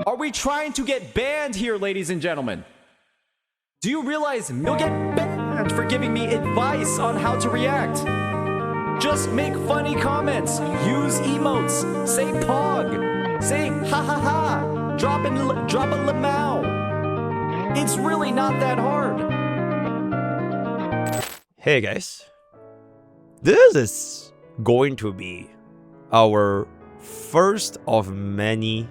Are we trying to get banned here, ladies and gentlemen? Do you realize you'll get banned for giving me advice on how to react? Just make funny comments, use emotes, say pog, say ha ha ha, drop a lamau. It's really not that hard. Hey guys, this is going to be our first of many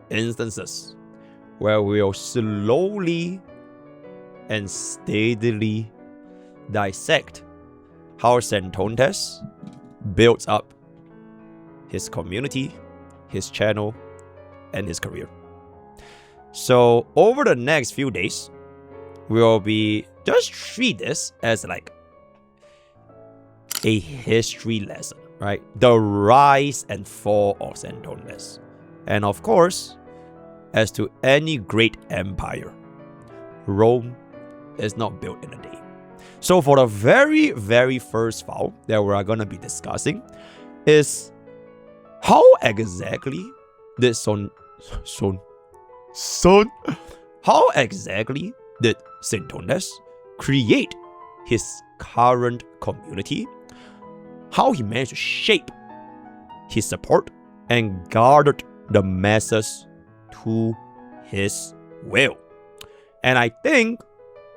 instances where we'll slowly and steadily dissect how Saintontas builds up his community, his channel, and his career. So over the next few days, we'll be just treat this as like a history lesson, right? The rise and fall of Saintontas. And of course, as to any great empire, Rome is not built in a day. So for the very, very first file that we're going to be discussing is how exactly did how exactly did Saintontas create his current community, how he managed to shape his support and guarded the masses to his will. And I think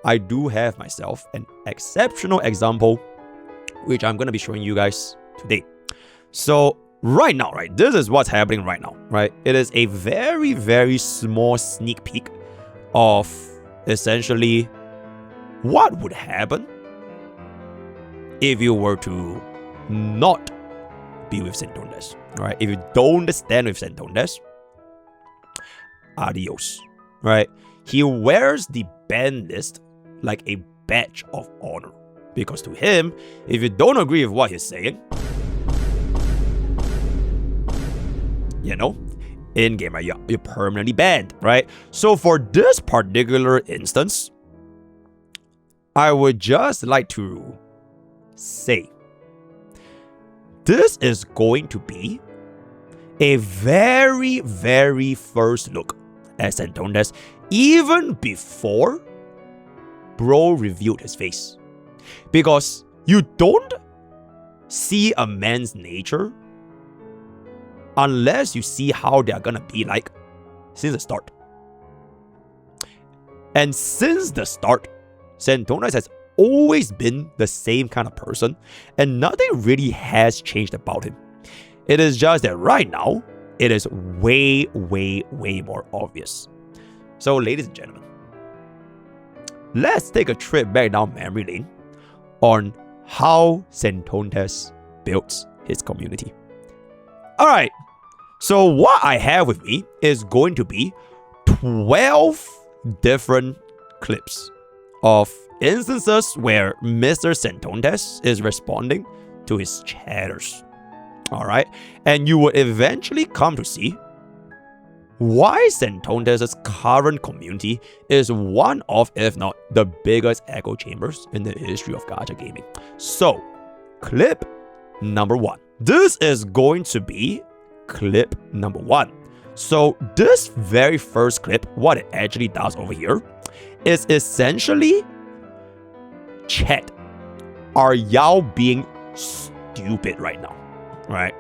I do have myself an exceptional example, which I'm going to be showing you guys today. So right now, right, this is what's happening right now, right? It is a very, very small sneak peek of essentially what would happen if you were to not be with Saintontas, right? If you don't stand with Saintontas, adios, right? He wears the ban list like a badge of honor, because to him, if you don't agree with what he's saying, you know, in-game, you're permanently banned, right? So for this particular instance, I would just like to say, this is going to be a very, very first look at Saintontas, even before Bro revealed his face. Because you don't see a man's nature unless you see how they're gonna be like since the start. And since the start, Saintontas has always been the same kind of person, and nothing really has changed about him. It is just that right now, it is way, way, way more obvious. So ladies and gentlemen, let's take a trip back down memory lane on how Saintontas built his community. Alright, so what I have with me is going to be 12 different clips of instances where Mr. Saintontas is responding to his chatters. Alright, and you will eventually come to see why Saintontas' current community is one of, if not the biggest echo chambers in the history of gacha gaming. So, clip number 1. This is going to be clip number 1. So, this very first clip, what it actually does over here is essentially chat. Are y'all being stupid right now? Right?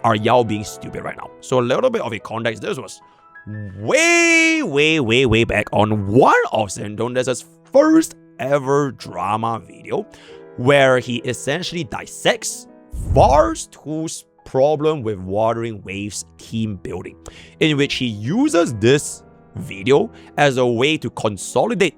Are y'all being stupid right now? So a little bit of a context. This was way back on one of Saintontas' first ever drama video, where he essentially dissects VarsII's problem with Wuthering Waves team building, in which he uses this video as a way to consolidate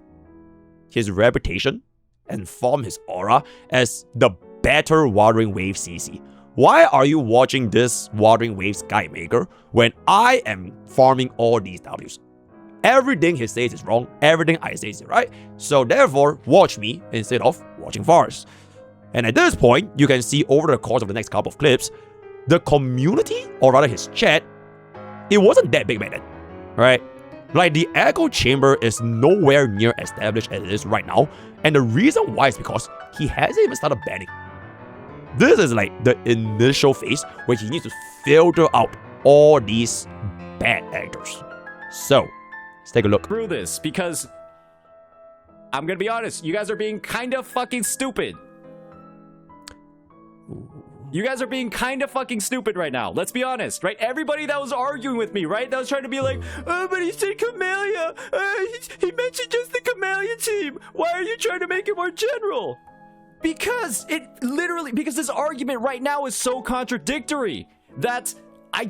his reputation and form his aura as the better Wuthering Waves CC. Why are you watching this Wuthering Waves guide maker when I am farming all these Ws? Everything he says is wrong, everything I say is right, so therefore watch me instead of watching Vars. And at this point, you can see over the course of the next couple of clips, the community, or rather his chat, it wasn't that big back then, right? Like, the echo chamber is nowhere near established as it is right now, and the reason why is because he hasn't even started banning. This is like the initial phase where he needs to filter out all these bad actors. So, let's take a look. Through this, because I'm gonna be honest, you guys are being kind of fucking stupid. You guys are being kind of fucking stupid right now. Let's be honest, right? Everybody that was arguing with me, right? That was trying to be like, oh, but he said Camellia. He mentioned just the Camellia team. Why are you trying to make it more general? Because because this argument right now is so contradictory that I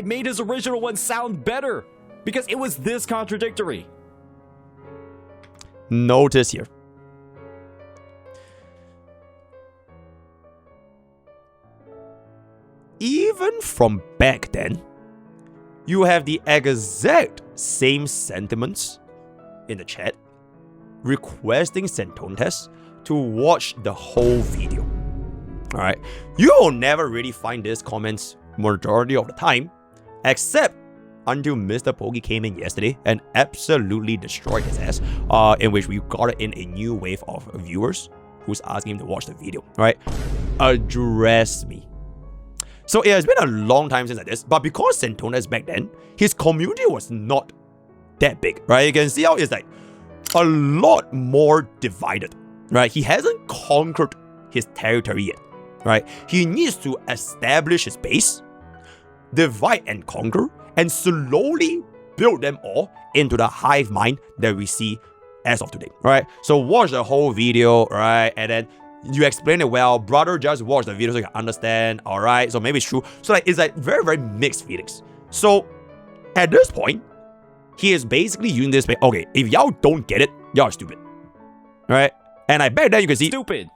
made his original one sound better because it was this contradictory. Notice here. Even from back then, you have the exact same sentiments in the chat requesting Saintontas to watch the whole video. Alright, you will never really find these comments majority of the time, except until MrPokke came in yesterday and absolutely destroyed his ass, in which we got in a new wave of viewers who's asking him to watch the video. Alright, address me. So it has been a long time since I did this, but because Saintontas back then, his community was not that big, right? You can see how it's like a lot more divided, right? He hasn't conquered his territory yet, right? He needs to establish his base, divide and conquer, and slowly build them all into the hive mind that we see as of today, right? So watch the whole video, right? And then you explain it well. Brother, just watch the video so you can understand. Alright, so maybe it's true. So like it's like very, very mixed feelings. So at this point, he is basically using this. Okay, if y'all don't get it, y'all are stupid. Alright? And I bet that you can see Stupid.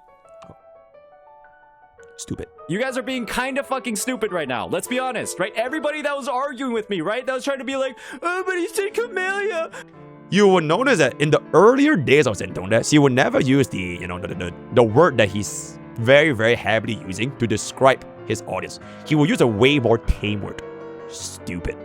Stupid. You guys are being kind of fucking stupid right now. Let's be honest, right? Everybody that was arguing with me, right? That was trying to be like, oh, but he said Camellia. You will notice that in the earlier days of Saintontas, he would never use the, the word that he's very, very happily using to describe his audience. He will use a way more tame word. Stupid.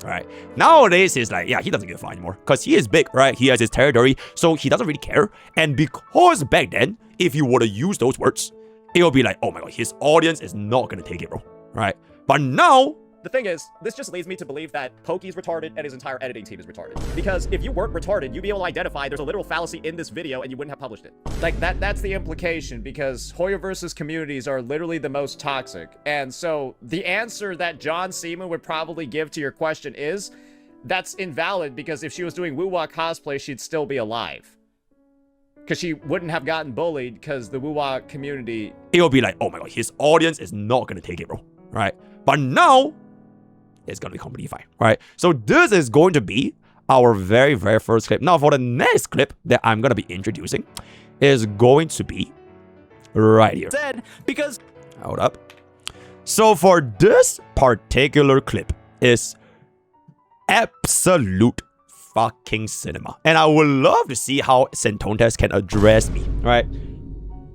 Alright. Nowadays, he's like, yeah, he doesn't give a fuck anymore. Because he is big, right? He has his territory, so he doesn't really care. And because back then, if you were to use those words, it will be like, oh my god, his audience is not gonna take it, bro. Right? But now, the thing is, this just leads me to believe that Pokke's retarded and his entire editing team is retarded. Because if you weren't retarded, you'd be able to identify there's a literal fallacy in this video and you wouldn't have published it. Like, that's the implication, because Hoyoverse's communities are literally the most toxic. And so, the answer that John Seaman would probably give to your question is, that's invalid, because if she was doing Woo-Wah cosplay, she'd still be alive. Because she wouldn't have gotten bullied, because the Woo-Wah community... It'll be like, oh my god, his audience is not gonna take it, bro. Right? But now, it's gonna be completely fine, right? So this is going to be our very, very first clip. Now, for the next clip that I'm gonna be introducing is going to be right here. Said, because... Hold up. So for this particular clip is absolute fucking cinema. And I would love to see how Saintontas can address me, right?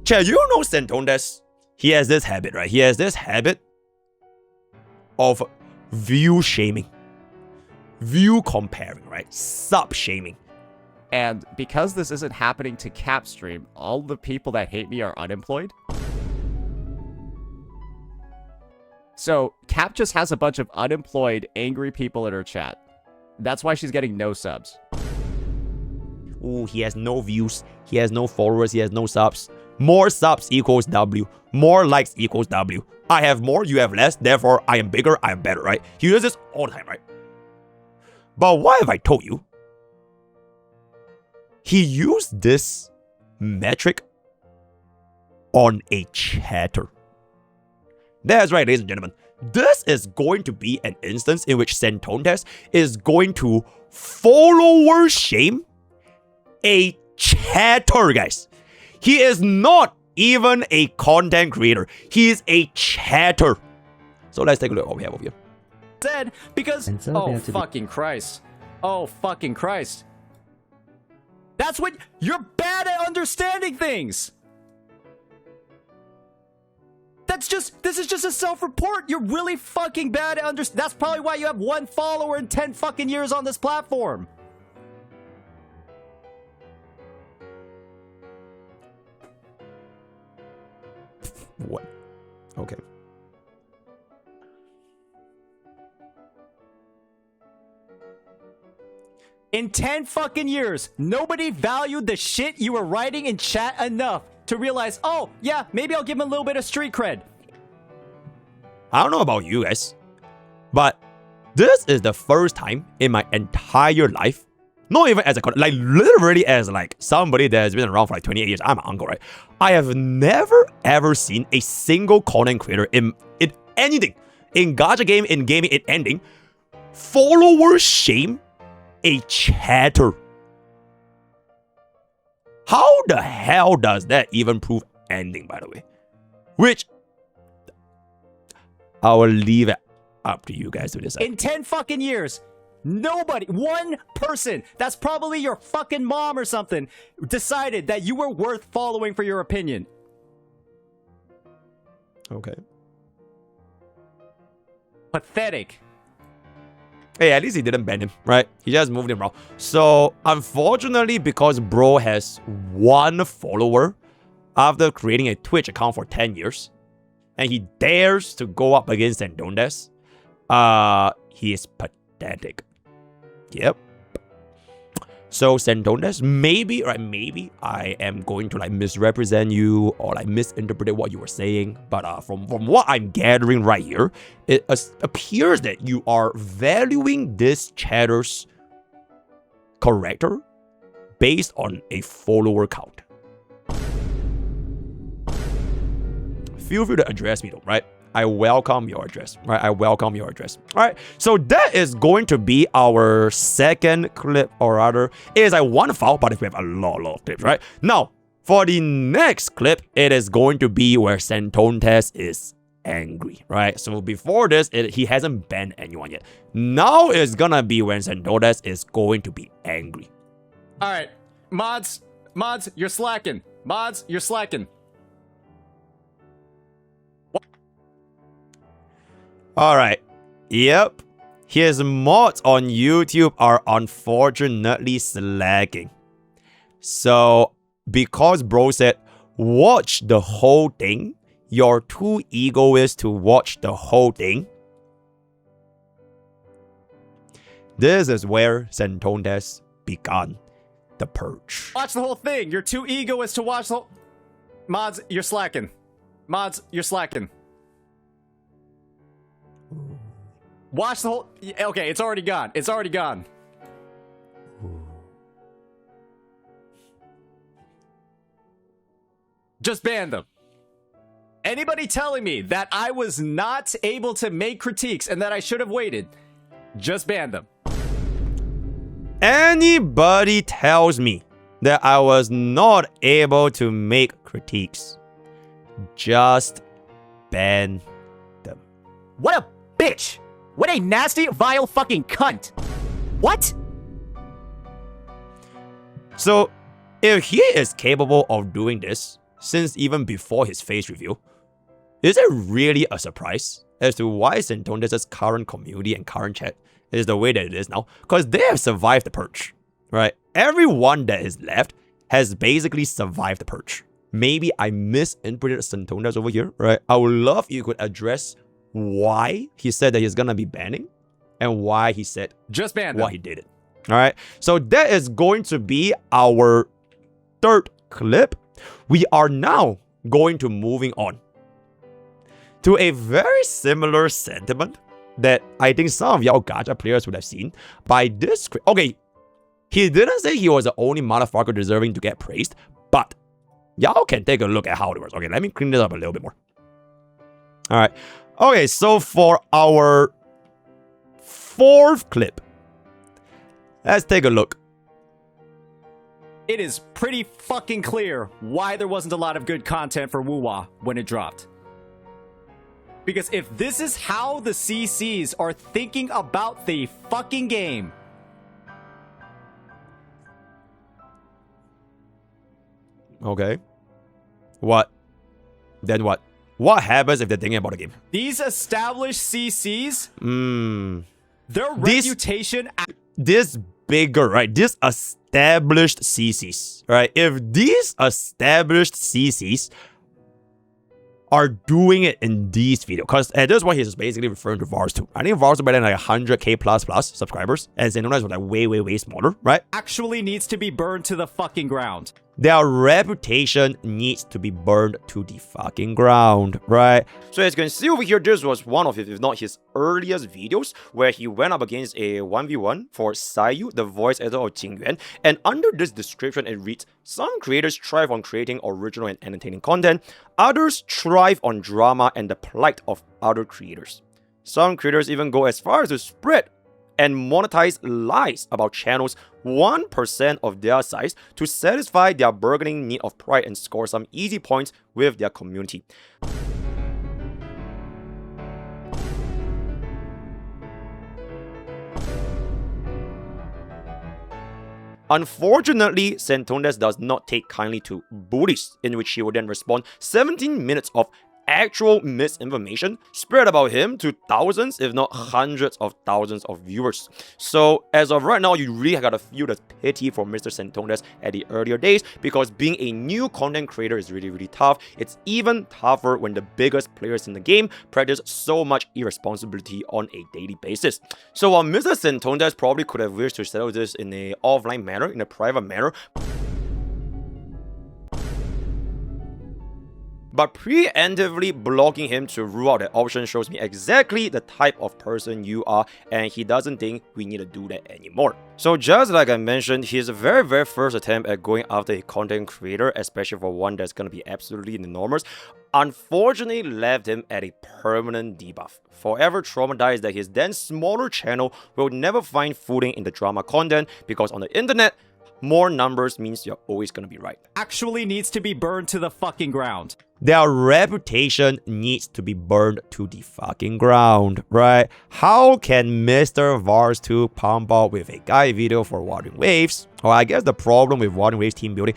Chat, you know Saintontas, he has this habit, right? He has this habit of view shaming, view comparing, right? Sub shaming. And because this isn't happening to Capstream, all the people that hate me are unemployed. So Cap just has a bunch of unemployed, angry people in her chat. That's why she's getting no subs. Ooh, he has no views, he has no followers, he has no subs. More subs equals W. More likes equals W. I have more, you have less, therefore I am bigger, I am better, right? He does this all the time, right? But what have I told you? He used this metric on a chatter. That's right, ladies and gentlemen. This is going to be an instance in which Saintontas is going to follower shame a chatter, guys. He is not even a content creator. He is a chatter. So let's take a look at what we have over here. Said, because... Oh, fucking Christ. Oh, fucking Christ. That's what... You're bad at understanding things. This is just a self-report. You're really fucking bad at understanding. That's probably why you have 1 follower in 10 fucking years on this platform. What? Okay. In 10 fucking years, nobody valued the shit you were writing in chat enough to realize, oh, yeah, maybe I'll give him a little bit of street cred. I don't know about you guys, but this is the first time in my entire life, not even as a like literally as like somebody that has been around for like 28 years. I'm an uncle, right? I have never ever seen a single content creator in anything, in gacha game, in gaming, in ending, follower shame a chatter. How the hell does that even prove anything, by the way? Which I will leave it up to you guys to decide. In 10 fucking years, nobody, one person, that's probably your fucking mom or something, decided that you were worth following for your opinion. Okay. Pathetic. Hey, at least he didn't ban him, right? He just moved him around. So, unfortunately, because bro has one follower after creating a Twitch account for 10 years, and he dares to go up against Saintontas, he is pathetic. Yep. So, Saintontas, maybe I am going to like misrepresent you or like misinterpret what you were saying. But from what I'm gathering right here, it appears that you are valuing this chatter's character based on a follower count. Feel free to address me though, right? I welcome your address, right? I welcome your address. All right, so that is going to be our second clip, or rather, it is like one file, but we have a lot of clips, right? Now, for the next clip, it is going to be where Saintontas is angry, right? So before this, he hasn't banned anyone yet. Now it's gonna be when Saintontas is going to be angry. All right, mods, you're slacking. Mods, you're slacking. Alright, yep, his mods on YouTube are unfortunately slacking. So, because bro said, watch the whole thing, you're too egoist to watch the whole thing. This is where Saintontas began the purge. Watch the whole thing. You're too egoist to watch the whole... Mods, you're slacking. Mods, you're slacking. Watch the whole... Okay, it's already gone. It's already gone. Just ban them. Anybody telling me that I was not able to make critiques and that I should have waited, just ban them. Anybody tells me that I was not able to make critiques, just ban them. What a bitch! What a nasty, vile fucking cunt! What? So, if he is capable of doing this, since even before his face reveal, is it really a surprise as to why Saintontas' current community and current chat is the way that it is now? Because they have survived the purge, right? Everyone that is left has basically survived the purge. Maybe I misinterpreted Saintontas over here, right? I would love if you could address why he said that he's gonna be banning and why he said just ban why he did it. All right, so that is going to be our third clip. We are now going to moving on to a very similar sentiment that I think some of y'all gacha players would have seen by this. Okay, he didn't say he was the only motherfucker deserving to get praised, but y'all can take a look at how it works. Okay, let me clean this up a little bit more. All right. Okay, so for our fourth clip, let's take a look. It is pretty fucking clear why there wasn't a lot of good content for Wuwa when it dropped. Because if this is how the CCs are thinking about the fucking game, okay, what? Then what? What happens if they're thinking about the game? these established CCs, their This- reputation... This bigger, right? This established CCs, right? If these established CCs are doing it in these videos. Because at this point, he's basically referring to VarsII. I think VarsII better than like 100k plus subscribers. And Saintontas was like way smaller, right? Actually needs to be burned to the fucking ground. Their reputation needs to be burned to the fucking ground, right? So as you can see over here, this was one of his, if not his earliest videos, where he went up against a 1v1 for Sayu, the voice actor of Jingyuan. And under this description, it reads, some creators thrive on creating original and entertaining content. Others thrive on drama and the plight of other creators. Some creators even go as far as to spread and monetize lies about channels 1% of their size to satisfy their burgeoning need of pride and score some easy points with their community. Unfortunately, Saintontas does not take kindly to bullies, in which he would then respond 17 minutes of actual misinformation spread about him to thousands, if not hundreds of thousands of viewers. So as of right now, you really gotta feel the pity for Mr. Saintontas at the earlier days, because being a new content creator is really tough. It's even tougher when the biggest players in the game practice so much irresponsibility on a daily basis. So while Mr. Saintontas probably could have wished to settle this in an offline manner, in a private manner, but preemptively blocking him to rule out that option shows me exactly the type of person you are, and he doesn't think we need to do that anymore. So just like I mentioned, his very first attempt at going after a content creator, especially for one that's gonna be absolutely enormous, unfortunately left him at a permanent debuff. Forever traumatized that his then smaller channel will never find footing in the drama content, because on the internet, more numbers means you're always gonna be right. Actually needs to be burned to the fucking ground. Their reputation needs to be burned to the fucking ground, right? How can Mr. VarsII pump out with a guide video for Wuthering Waves? Well, I guess the problem with Wuthering Waves team building,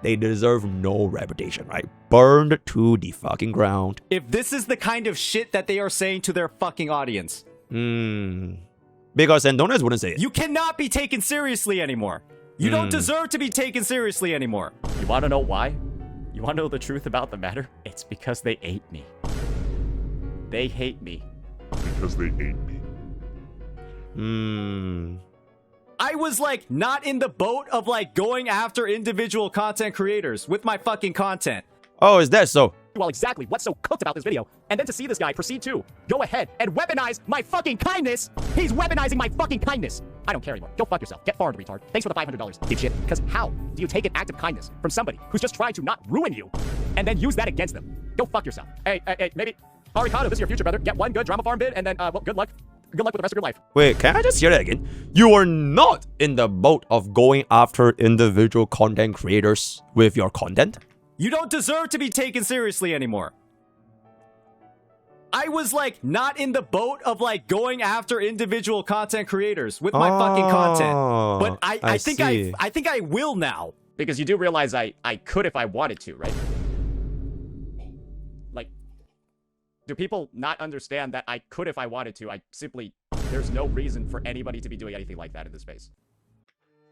they deserve no reputation, right? Burned to the fucking ground. If this is the kind of shit that they are saying to their fucking audience. Because Saintontas wouldn't say it. You cannot be taken seriously anymore. You don't deserve to be taken seriously anymore. You want to know why? You want to know the truth about the matter? It's because they ate me. They hate me. Because they ate me. I was like not in the boat of like going after individual content creators with my fucking content. Oh, is that so? Well, exactly what's so cooked about this video, and then to see this guy proceed to go ahead and weaponize my fucking kindness. He's weaponizing my fucking kindness. I don't care anymore. Go fuck yourself. Get farmed, retard. Thanks for the $500, dipshit. Because how do you take an act of kindness from somebody who's just trying to not ruin you and then use that against them? Go fuck yourself. Hey, maybe, Arikado, this is your future, brother. Get one good drama farm bid, and then, well, good luck. Good luck with the rest of your life. Wait, can I just hear that again? You are not in the boat of going after individual content creators with your content? You don't deserve to be taken seriously anymore. I was like not in the boat of like going after individual content creators with my fucking content. But I think I will now. Because you do realize I could if I wanted to, right? Like, do people not understand that I could if I wanted to? There's no reason for anybody to be doing anything like that in this space.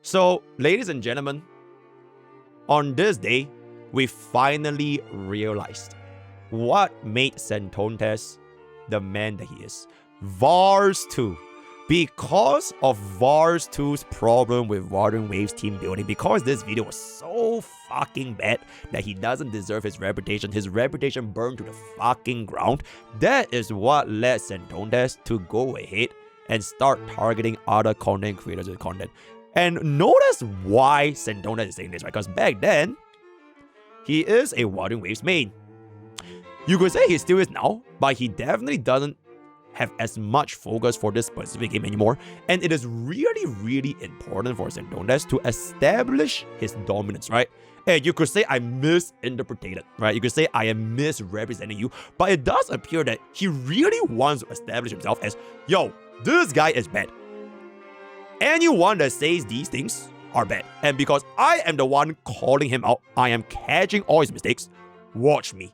So, ladies and gentlemen, on this day, we finally realized what made Saintontas the man that he is. VarsII. Because of VarsII's problem with Wuthering Waves team building, because this video was so fucking bad that he doesn't deserve his reputation burned to the fucking ground, that is what led Saintontas to go ahead and start targeting other content creators with content. And notice why Saintontas is saying this, right? Because back then, he is a Wuthering Waves main. You could say he still is now, but he definitely doesn't have as much focus for this specific game anymore. And it is really important for Saintontas to establish his dominance, right? And you could say I misinterpreted, right? You could say I am misrepresenting you, but it does appear that he really wants to establish himself as, yo, this guy is bad. Anyone that says these things are bad. And because I am the one calling him out, I am catching all his mistakes. Watch me.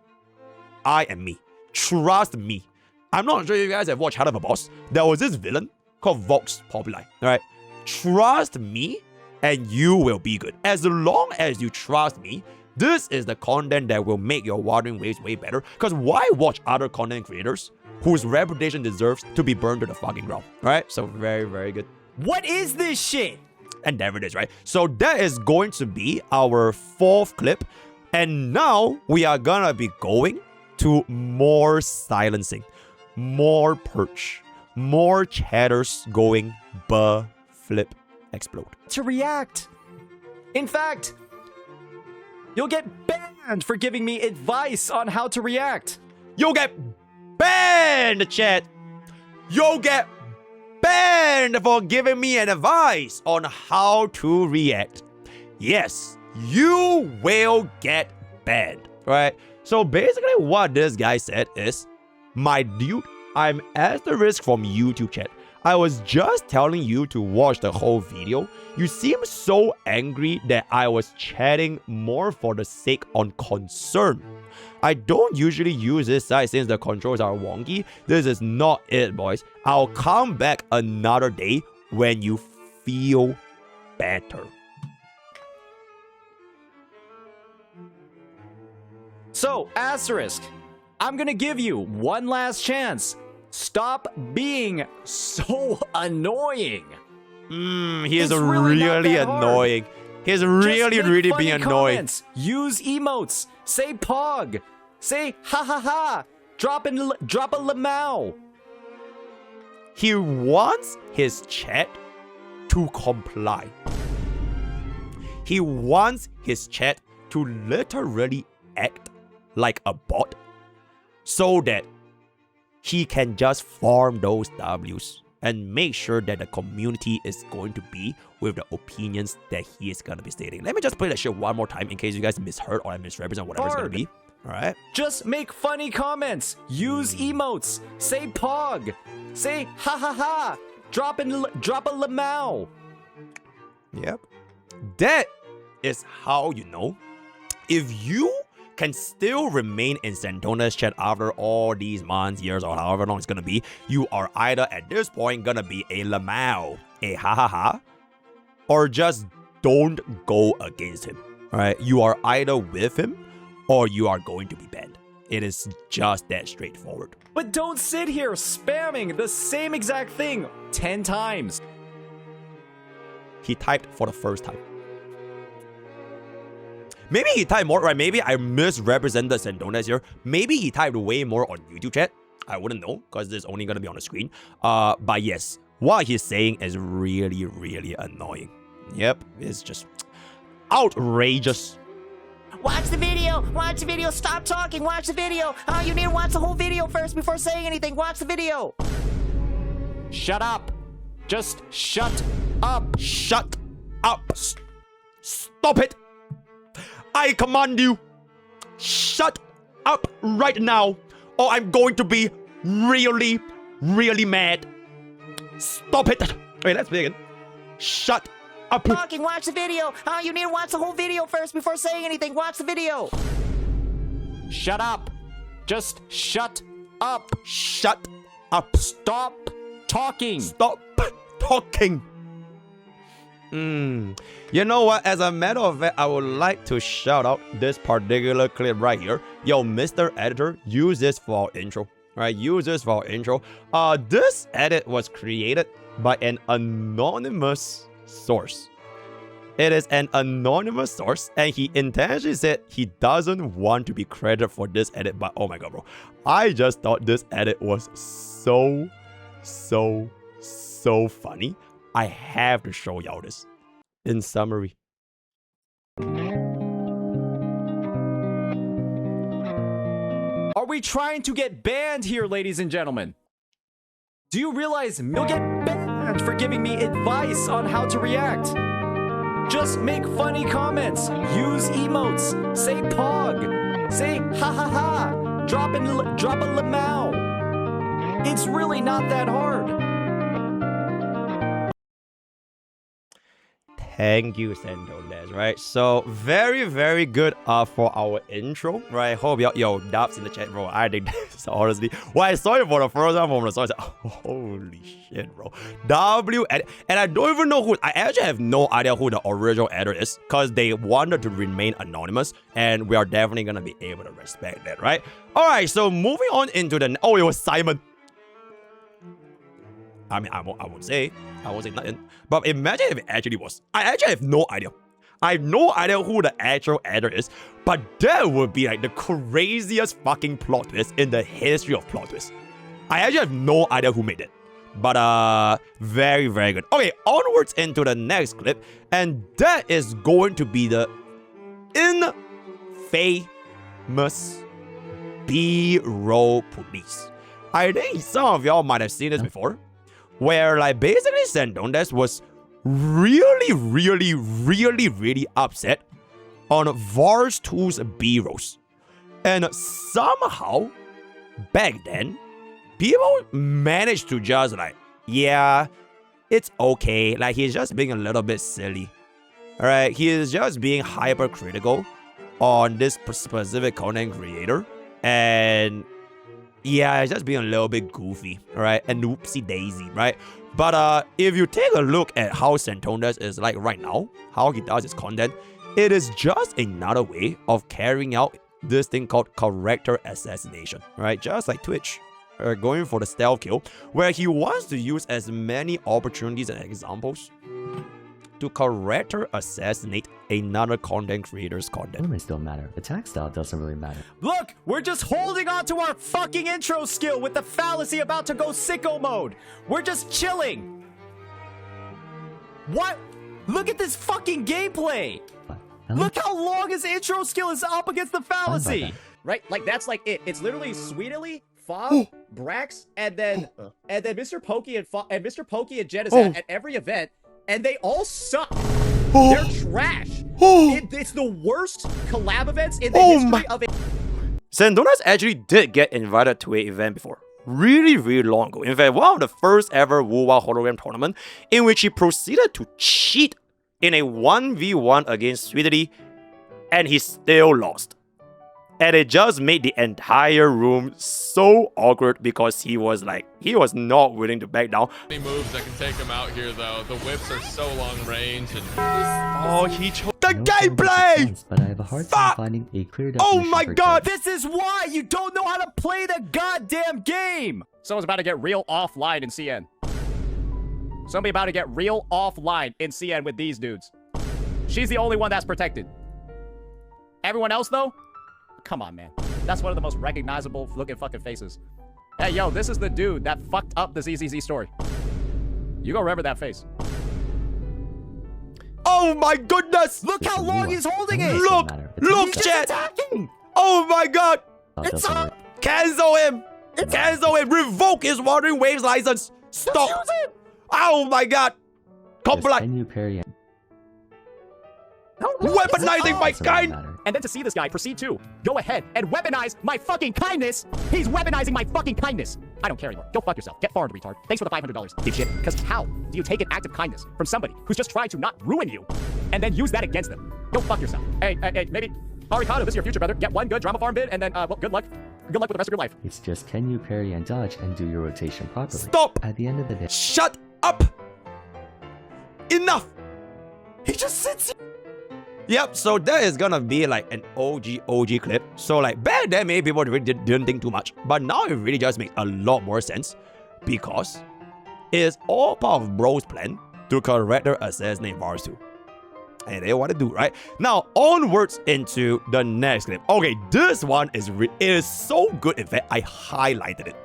I am me. Trust me. I'm not sure if you guys have watched Heart of a Boss. There was this villain called Vox Populi. Alright? Trust me and you will be good. As long as you trust me, This is the content that will make your watering waves way better. Because why watch other content creators whose reputation deserves to be burned to the fucking ground? Right? So very, very good. What is this shit? And there it is, right? So that is going to be our 4th clip. And now we are gonna be going to more silencing, more purge, more chatters going flip, explode. To react. In fact, you'll get banned for giving me advice on how to react. You'll get banned, chat. You'll get banned for giving me an advice on how to react. Yes, you will get banned, right? So basically what this guy said is, my dude, I'm asterisk from YouTube chat. I was just telling you to watch the whole video. You seem so angry that I was chatting more for the sake on concern. I don't usually use this site since the controls are wonky. This is not it, boys. I'll come back another day when you feel better. So, asterisk, I'm gonna give you one last chance. Stop being so annoying. He is It's really not really that hard. annoying. He's really, Just make really funny being annoying. comments. Use emotes. Say pog. Say ha ha ha. Drop a lamau. He wants his chat to comply. He wants his chat to literally act like a bot so that he can just farm those W's and make sure that the community is going to be with the opinions that he is going to be stating. Let me just play that shit one more time in case you guys misheard or I misrepresent whatever it's going to be. Alright? Just make funny comments. Use emotes. Say pog. Say ha ha ha. Drop a lamau. Yep. That is how you know if you can still remain in Saintontas chat after all these months, years, or however long it's gonna be. You are either at this point gonna be a lamau, a ha ha ha, or just don't go against him. Alright? You are either with him or you are going to be banned. It is just that straightforward. But don't sit here spamming the same exact thing 10 times. He typed for the first time. Maybe he typed more, right? Maybe I misrepresented Saintontas here. Maybe he typed way more on YouTube chat. I wouldn't know, because this is only going to be on the screen. But yes, what he's saying is really, really annoying. Yep, it's just outrageous. Watch the video! Watch the video! Stop talking! Watch the video! Oh, you need to watch the whole video first before saying anything! Watch the video! Shut up. Just shut up. Shut up. Stop it. I command you. Shut up right now, or I'm going to be really, really mad. Stop it. Wait, let's begin. Shut up. Talking! Watch the video! Oh, you need to watch the whole video first before saying anything! Watch the video! Shut up. Just shut up. Shut up. Stop talking. Stop talking. You know what? As a matter of fact, I would like to shout out this particular clip right here. Yo, Mr. Editor, use this for our intro. Right? Use this for our intro. This edit was created by an anonymous source. It is an anonymous source, and he intentionally said he doesn't want to be credited for this edit. But oh my god, bro, I just thought this edit was so funny. I have to show y'all this. In summary, Are we trying to get banned here, ladies and gentlemen? Do you realize you'll get banned for giving me advice on how to react? Just make funny comments. Use emotes. Say pog. Say ha ha ha. Drop a lamau. It's really not that hard. Thank you, Saintontas, right? So, very, very good for our intro, right? Hope yo, dubs in the chat, bro. I think that's honestly, when I saw it for the first time from the source, holy shit, bro. And I don't even know I actually have no idea who the original editor is, because they wanted to remain anonymous, and we are definitely gonna be able to respect that, right? Alright, so moving on into it was Simon. I mean, I won't say nothing. But imagine if it actually was. I actually have no idea. I have no idea who the actual editor is. But that would be like the craziest fucking plot twist in the history of plot twists. I actually have no idea who made it. But very, very good. Okay, onwards into the next clip. And that is going to be the infamous B-roll police. I think some of y'all might have seen this before. Where like basically Saintontas was really upset on VarsII's B-rolls. And somehow, back then, people managed to just like, yeah, it's okay. Like he's just being a little bit silly. Alright, he is just being hypercritical on this specific content creator. And yeah, it's just being a little bit goofy, right? And oopsie daisy, right? But if you take a look at how Saintontas is like right now, how he does his content, it is just another way of carrying out this thing called character assassination, right? Just like Twitch, going for the stealth kill, where he wants to use as many opportunities and examples to character assassinate another content creator's content. Elements don't matter. Attack style doesn't really matter. Look, we're just holding on to our fucking intro skill with the fallacy about to go sicko mode. We're just chilling. What? Look at this fucking gameplay. Look how long his intro skill is up against the fallacy. Right? Like, that's like it. It's literally Sweetly, Fob, Brax, and then MrPokke and MrPokke and Jen is at every event. And they all suck. They're trash. It's the worst collab events in the history of it. Saintontas actually did get invited to an event before. Really long ago. In fact, one of the first ever Wuwa hologram tournament in which he proceeded to cheat in a 1v1 against Sweetly, and he still lost. And it just made the entire room so awkward because he was not willing to back down. Any moves that can take him out here though. The whips are so long range and he chose the gameplay! But I have a hard time finding a clear definition. Oh my god, this is why you don't know how to play the goddamn game! Someone's about to get real offline in CN. Somebody about to get real offline in CN with these dudes. She's the only one that's protected. Everyone else though? Come on, man. That's one of the most recognizable looking fucking faces. Hey, yo, this is the dude that fucked up the ZZZ story. You gonna remember that face. Oh my goodness! Look how long he's holding it! Look, chat! Oh my god! It's up! Cancel him! Cancel him! Revoke his Wandering Waves license! Stop! Use it! Oh my god! Comply! Can you parry? Weaponizing my kind! And then to see this guy proceed to go ahead and weaponize my fucking kindness. He's weaponizing my fucking kindness. I don't care anymore. Go fuck yourself. Get foreign, retard. Thanks for the $500, dipshit. Because how do you take an act of kindness from somebody who's just trying to not ruin you and then use that against them? Go fuck yourself. Hey, maybe Arikado, this is your future, brother. Get one good drama farm bid and then, well, good luck. Good luck with the rest of your life. It's just can you parry and dodge and do your rotation properly. Stop! At the end of the day. Shut up! Enough! He just sits here. Yep, so that is gonna be like an OG clip. So like back then maybe people really didn't think too much. But now it really just makes a lot more sense. Because it is all part of Brolls' plan to character assassinate VarsII. And they want to do, right? Now, onwards into the next clip. Okay, this one is it is so good, in fact, I highlighted it.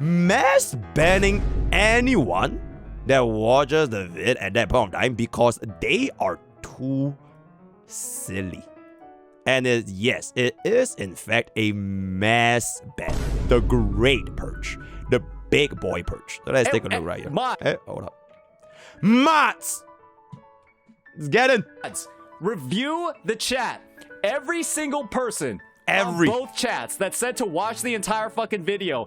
Mass banning anyone that watches the vid at that point of time because they are too silly. And yes, it is in fact a mass ban. The great Purge. The big boy Purge. So let's take a look right here. Hey, hold up. Mats! Let's get in. Review the chat. Every single person on both chats that said to watch the entire fucking video.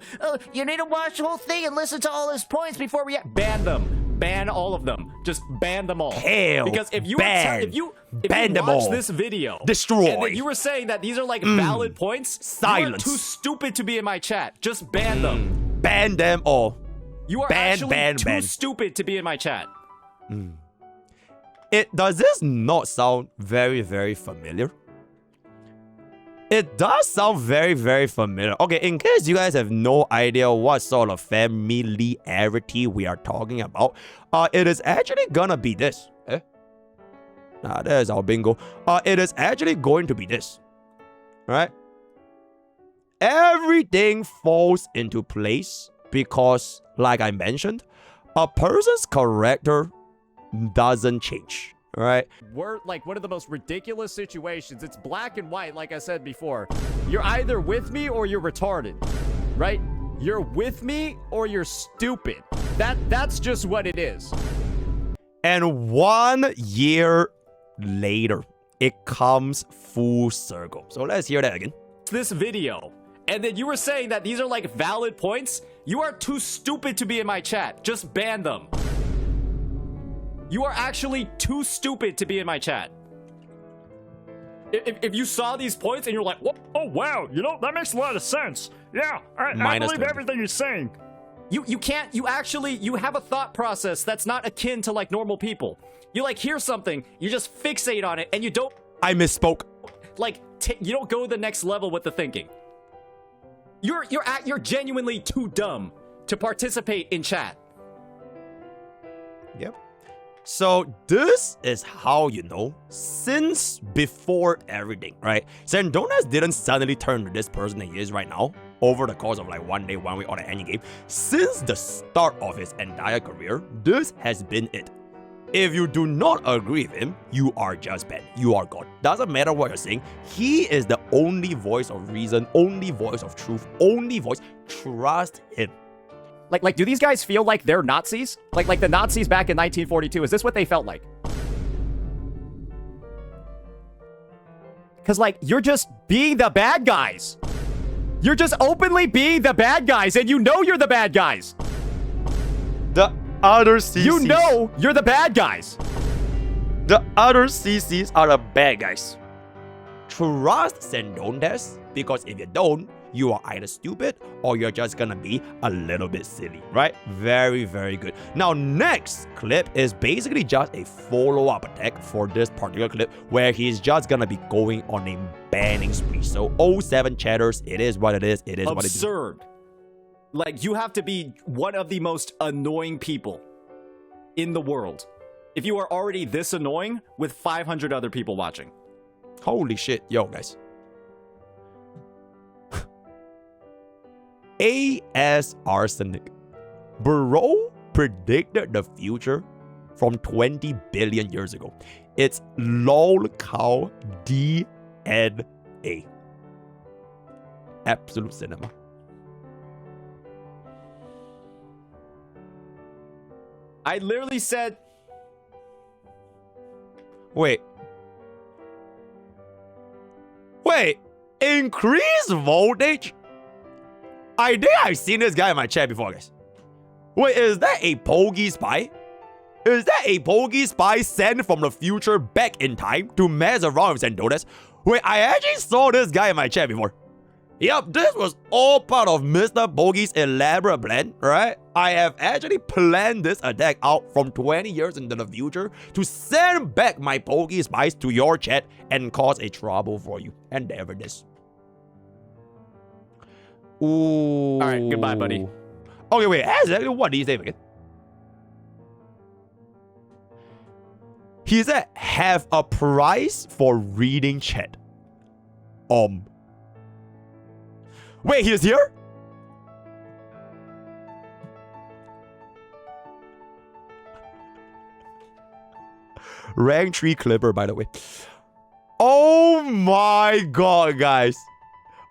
You need to watch the whole thing and listen to all his points before we... Ban them. ban all of them. Just ban them all. Hell, because if you ban. if you Ban them watch all. this video, Destroy. and then you were saying that these are like valid points, Silence. you are too stupid to be in my chat. Just ban them. Ban them all. You are Ban, actually ban, too ban. stupid to be in my chat. Does this not sound very, very familiar? It does sound very, very familiar. Okay, in case you guys have no idea what sort of familiarity we are talking about, it is actually gonna be this. There's our bingo. It is actually going to be this. Right? Everything falls into place because, like I mentioned, a person's character doesn't change. Right? We're like one of the most ridiculous situations. It's black and white, like I said before. You're either with me or you're retarded, right? You're with me or you're stupid. That's just what it is. And 1 year later, it comes full circle. So let's hear that again. This video, and then you were saying that these are like valid points. You are too stupid to be in my chat. Just ban them. You are actually too stupid to be in my chat. If you saw these points and you're like, what? Oh, wow. You know, that makes a lot of sense. Yeah, I Minus believe 20. everything you're saying. You can't, you have a thought process that's not akin to like normal people. You like hear something, you just fixate on it, and you don't, I misspoke. like, you don't go to the next level with the thinking. You're genuinely too dumb to participate in chat. Yep. So this is how you know, since before everything, right? Saintontas didn't suddenly turn to this person that he is right now over the course of like 1 day, 1 week, or the ending game. Since the start of his entire career, this has been it. If you do not agree with him, you are just bad. You are God. Doesn't matter what you're saying. He is the only voice of reason, only voice of truth, only voice. Trust him. Like, do these guys feel like they're Nazis? Like the Nazis back in 1942, is this what they felt like? Because, like, you're just being the bad guys. You're just openly being the bad guys, and you know you're the bad guys. The other CCs. You know you're the bad guys. The other CCs are the bad guys. Trust Saintontas, because if you don't, you are either stupid or you're just gonna be a little bit silly, right? Very, very good. Now, next clip is basically just a follow-up attack for this particular clip where he's just gonna be going on a banning spree. So, 07 chatters, it is what it is. It is what it is. Absurd. Like, you have to be one of the most annoying people in the world if you are already this annoying with 500 other people watching. Holy shit. Yo, guys. AS Arsenic. Bro predicted the future from 20 billion years ago. It's lolcow DNA. Absolute cinema. I literally said, Wait. Increase voltage? I think I've seen this guy in my chat before, guys. Wait, is that a Pokey spy? Is that a Pokey spy sent from the future back in time to mess around with Saintontas? Wait, I actually saw this guy in my chat before. Yep, this was all part of MrPokke's elaborate plan, right? I have actually planned this attack out from 20 years into the future to send back my Pokey spies to your chat and cause a trouble for you. And there it is. Ooh. Alright, goodbye, buddy. Okay, wait, exactly what did he say again? He said, have a prize for reading chat. Wait, he's here? Rank 3 clipper, by the way. Oh my god, guys.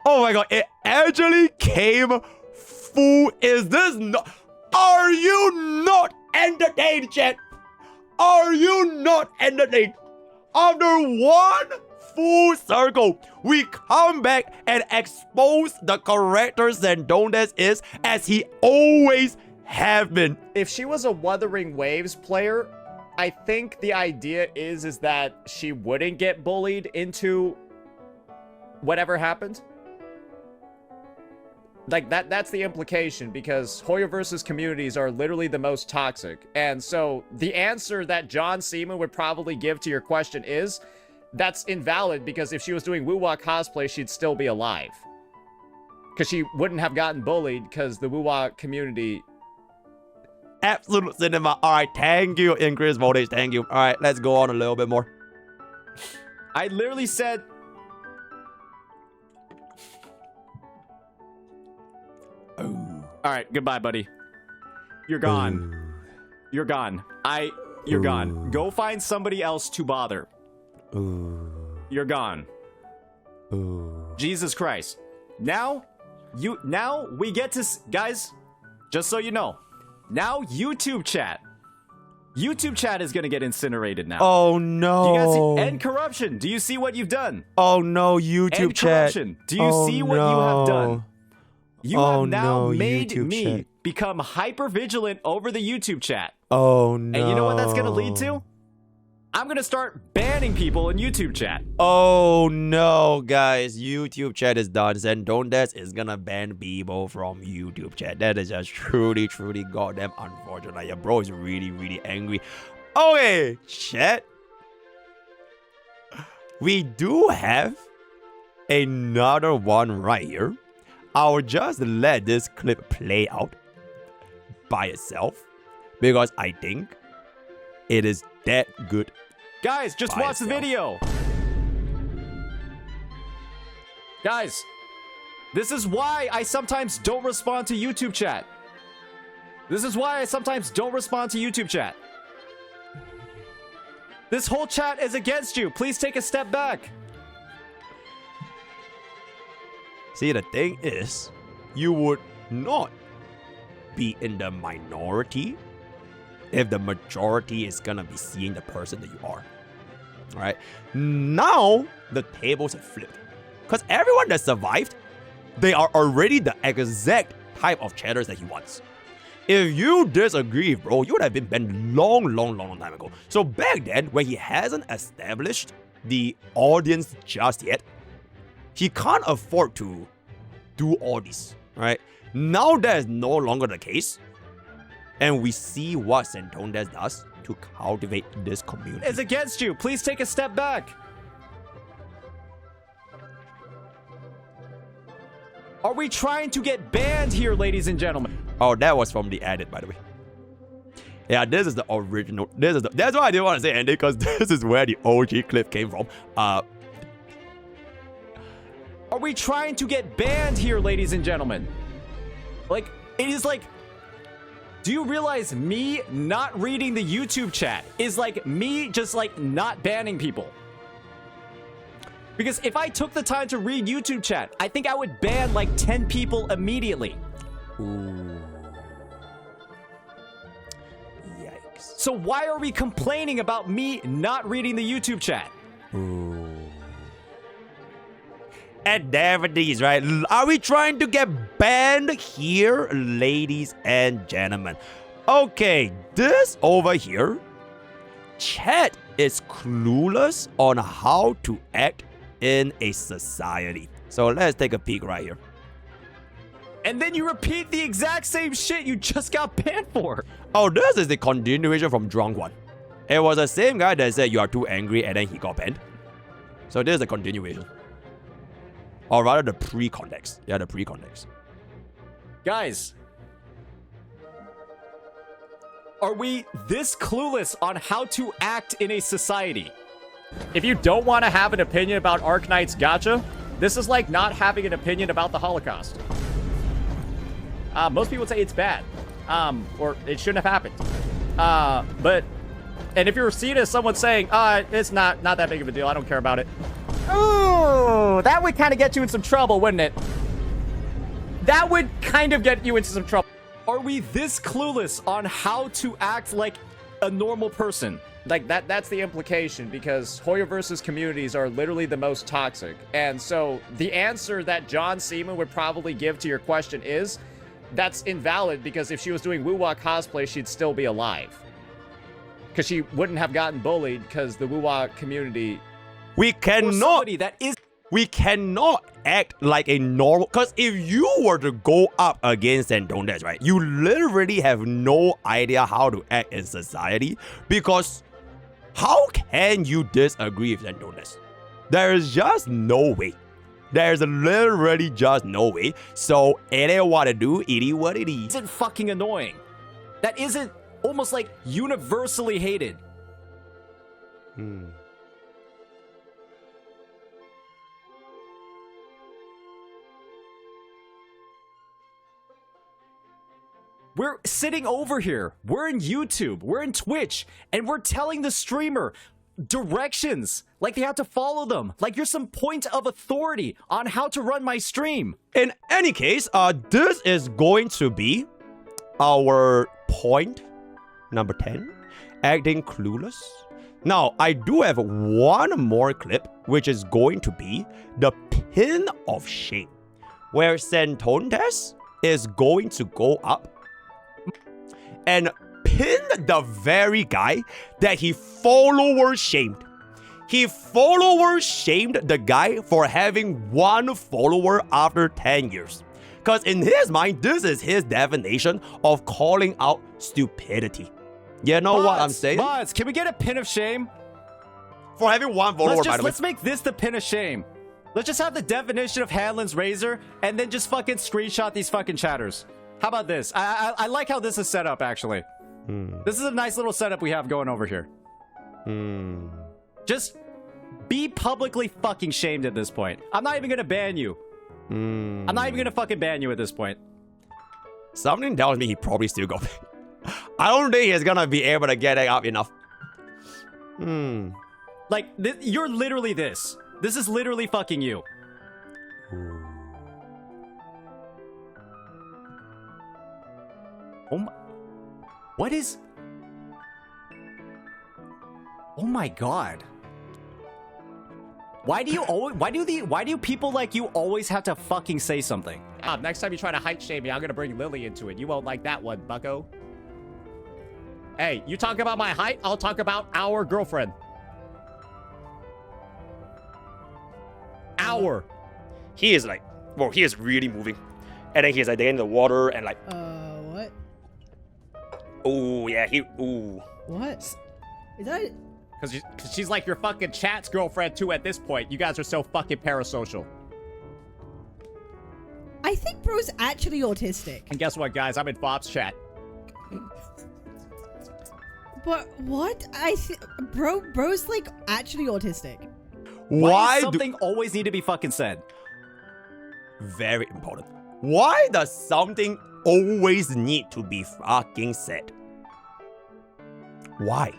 Oh my god, it actually came full. Is this not? Are you not entertained, chat? Are you not entertained? After one full circle, we come back and expose the character Saintontas is, as he always have been. If she was a Wuthering Waves player, I think the idea is that she wouldn't get bullied into whatever happened. Like, that's the implication, because Hoyoverse's communities are literally the most toxic. And so the answer that John Seaman would probably give to your question is, that's invalid, because if she was doing Woo-Wah cosplay, she'd still be alive. Because she wouldn't have gotten bullied, because the Woo-Wah community... Absolute cinema. All right, thank you, increased voltage. Thank you. All right, let's go on a little bit more. I literally said... All right, goodbye, buddy. You're gone. You're gone. You're gone. Go find somebody else to bother. You're gone. Jesus Christ. Now we get to... Guys, just so you know, now YouTube chat is gonna get incinerated now. Oh no. Do you guys see? End corruption. Do you see what you've done? Oh no, YouTube End chat. corruption. Do you see what you have done? You have now made YouTube me chat. become hyper vigilant over the YouTube chat. Oh no. And you know what that's gonna lead to? I'm gonna start banning people in YouTube chat. Oh no, guys. YouTube chat is done. Saintontas is gonna ban people from YouTube chat. That is just truly goddamn unfortunate. Your bro is really angry. Okay, chat. We do have another one right here. I'll just let this clip play out by itself, because I think it is that good. Guys, just watch the video. Guys, this is why I sometimes don't respond to YouTube chat. This is why I sometimes don't respond to YouTube chat. This whole chat is against you. Please take a step back. See, the thing is, you would not be in the minority if the majority is gonna be seeing the person that you are. Alright? Now, the tables have flipped. Because everyone that survived, they are already the exact type of chatters that he wants. If you disagree, bro, you would have been banned long time ago. So back then, when he hasn't established the audience just yet, he can't afford to do all this, right? Now that is no longer the case, and we see what Saintontas does to cultivate this community. It's against you. Please take a step back. Are we trying to get banned here, ladies and gentlemen? Oh, that was from the edit, by the way. Yeah, this is the original. That's why I didn't want to say ending, because this is where the OG clip came from. Are we trying to get banned here, ladies and gentlemen? Like, it is like... Do you realize me not reading the YouTube chat is like me just like not banning people? Because if I took the time to read YouTube chat, I think I would ban like 10 people immediately. Ooh. Yikes. So why are we complaining about me not reading the YouTube chat? Ooh. And there it is, right? Are we trying to get banned here, ladies and gentlemen? Okay, this over here, chat is clueless on how to act in a society. So let's take a peek right here. And then you repeat the exact same shit you just got banned for. Oh, this is the continuation from Drunk One. It was the same guy that said you are too angry and then he got banned. So this is the continuation. Or rather the pre-context. Yeah, the pre-context. Guys, are we this clueless on how to act in a society? If you don't want to have an opinion about Arknight's gacha, this is like not having an opinion about the Holocaust. Most people would say it's bad. Or it shouldn't have happened. And if you're seen as someone saying, it's not that big of a deal, I don't care about it. Ooh, that would kind of get you in some trouble, wouldn't it? That would kind of get you into some trouble. Are we this clueless on how to act like a normal person? Like, that's the implication, because Hoyoverse's communities are literally the most toxic. And so the answer that John Seaman would probably give to your question is, that's invalid because if she was doing Woo-Wah cosplay, she'd still be alive. Because she wouldn't have gotten bullied because the Woo-Wah community... We Or cannot... somebody that is... We cannot act like a normal... Because if you were to go up against Saintontas, right? You literally have no idea how to act in society. Because how can you disagree with Saintontas? There is just no way. There's literally just no way. So, it ain't what to do, it is what it is. Isn't fucking annoying. That isn't almost like universally hated. We're sitting over here. We're in YouTube. We're in Twitch. And we're telling the streamer directions. Like they have to follow them. Like you're some point of authority on how to run my stream. In any case, this is going to be our point number 10, acting clueless. Now, I do have one more clip, which is going to be the pin of shame, where Saintontas is going to go up and pin the very guy that he follower shamed. He follower shamed the guy for having one follower after 10 years. Because in his mind, this is his definition of calling out stupidity. You know what I'm saying? Mods, can we get a pin of shame? For having one follower, by the way. Let's make this the pin of shame. Let's just have the definition of Hanlon's razor and then just fucking screenshot these fucking chatters. How about this? I like how this is set up, actually. This is a nice little setup we have going over here. Just be publicly fucking shamed at this point. I'm not even gonna ban you. I'm not even gonna fucking ban you at this point. Something tells me he probably still got it. I don't think he's gonna be able to get it up enough. Like, you're literally this. This is literally fucking you. Oh my... What is... Oh my god. Why do you always... Why do people like you always have to fucking say something? Next time you try to height shame me, I'm gonna bring Lily into it. You won't like that one, bucko. Hey, you talk about my height, I'll talk about our girlfriend. Our. He is like, well, he is really moving. And then he's like in the water and like, What? oh yeah, What? Is that... Because she's like your fucking chat's girlfriend too at this point. You guys are so fucking parasocial. I think bro's actually autistic. And guess what, guys? I'm in Bob's chat. But what? Bro's like actually autistic. Why does something always need to be fucking said? Very important. Why does something always need to be fucking said? Why?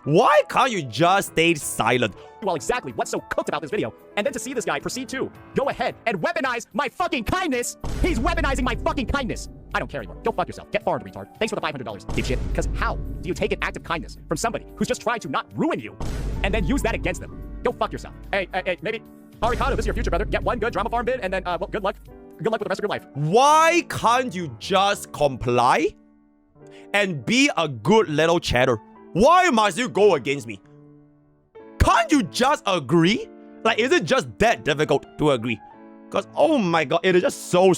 Why can't you just stay silent? Well, exactly what's so cooked about this video, and then to see this guy proceed to go ahead and weaponize my fucking kindness. He's weaponizing my fucking kindness. I don't care anymore. Go fuck yourself. Get farmed, retard. Thanks for the $500, dipshit. Because how do you take an act of kindness from somebody who's just trying to not ruin you and then use that against them? Go fuck yourself. Hey, maybe Arikado, this is your future, brother. Get one good drama farm bid, and then, well, good luck. Good luck with the rest of your life. Why can't you just comply and be a good little chatter? Why must you go against me? Can't you just agree? Like, is it just that difficult to agree? Because, oh my god, it is just so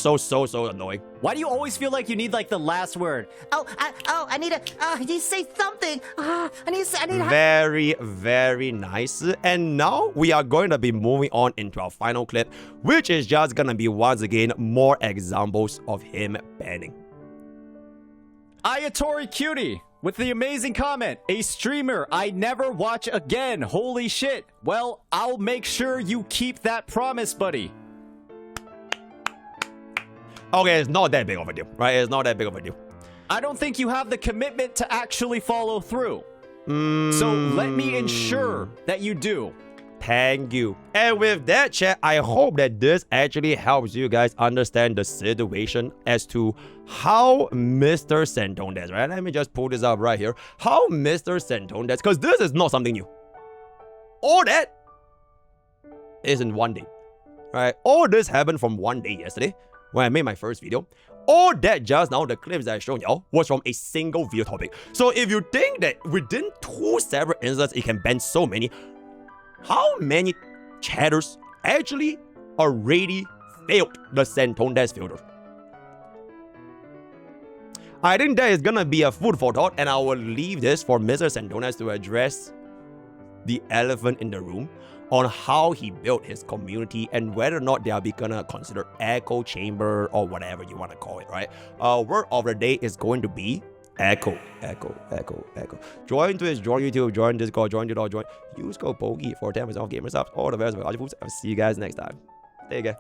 annoying. Why do you always feel like you need, like, the last word? I need to say something. I need to... Very, very nice. And now we are going to be moving on into our final clip, which is just going to be, once again, more examples of him banning. Ayatori Cutie with the amazing comment. A streamer I never watch again. Holy shit. Well, I'll make sure you keep that promise, buddy. Okay, it's not that big of a deal, right? It's not that big of a deal. I don't think you have the commitment to actually follow through. So let me ensure that you do. Thank you. And with that, chat, I hope that this actually helps you guys understand the situation as to how Mr. Saintontas, right? Let me just pull this up right here. How Mr. Saintontas, because this is not something new. All that is in one day, right? All this happened from one day yesterday when I made my first video. all that just now, the clips that I showed y'all, was from a single video topic. So if you think that within 2 separate instances it can ban so many, how many chatters actually already failed the Saintontas filter? I think that is gonna be a food for thought, and I will leave this for Mr. Saintontas to address the elephant in the room on how he built his community and whether or not they are gonna consider echo chamber or whatever you want to call it, right? Word of the day is going to be echo. Join Twitch, join YouTube, join Discord, join Discord, join. Use code POKE for 10% off gamer subs. All the best. I'll see you guys next time. Take care.